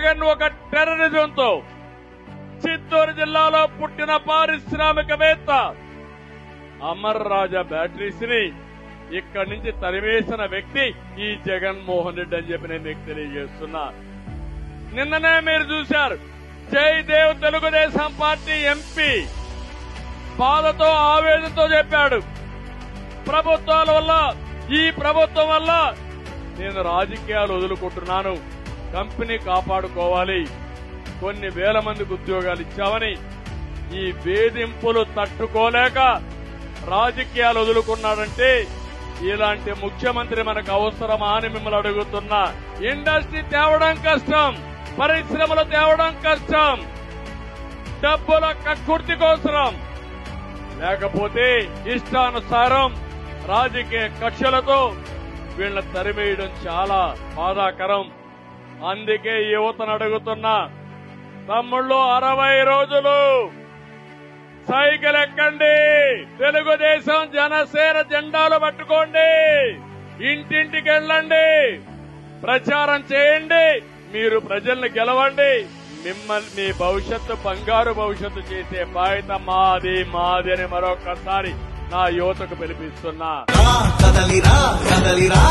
జగన్ ఒక టెర్రరిజంతో చిత్తూరు జిల్లాలో పుట్టిన పారిశ్రామికవేత్త అమర్ రాజా బ్యాటరీస్ ని ఇక్కడి నుంచి తరివేసిన వ్యక్తి ఈ జగన్మోహన్ రెడ్డి అని చెప్పి నేను మీకు తెలియజేస్తున్నా. నిన్ననే మీరు చూశారు, జయదేవ్ తెలుగుదేశం పార్టీ ఎంపీ బాధతో ఆవేదనతో చెప్పాడు, ప్రభుత్వాల వల్ల, ఈ ప్రభుత్వం వల్ల నేను రాజకీయాలు వదులుకుంటున్నాను, కంపెనీ కాపాడుకోవాలి, కొన్ని వేల మందికి ఉద్యోగాలు ఇచ్చామని ఈ వేధింపులు తట్టుకోలేక రాజకీయాలు వదులుకున్నాడంటే ఇలాంటి ముఖ్యమంత్రి మనకు అవసరమా అని మిమ్మల్ని అడుగుతున్నా. ఇండస్ట్రీ తేవడం కష్టం, పరిశ్రమలు తేవడం కష్టం, డబ్బుల కక్కుర్తి కోసరం, లేకపోతే ఇష్టానుసారం రాజకీయ కక్షలతో వీళ్ళని తరిమేయడం చాలా బాధాకరం. అందుకే యువతను అడుగుతున్నా, తమ్ముళ్ళు 60 రోజులు సైకిల్ ఎక్కండి, తెలుగుదేశం జనసేన జెండాలు పట్టుకోండి, ఇంటింటికి వెళ్ళండి, ప్రచారం చేయండి, మీరు ప్రజల్ని గెలవండి, మిమ్మల్ని మీ భవిష్యత్తు బంగారు భవిష్యత్తు చేసే బాధ్యత మాది మాది అని మరొకసారి నా యువతకు పిలిపిస్తున్నా. కదలిరా కదలిరా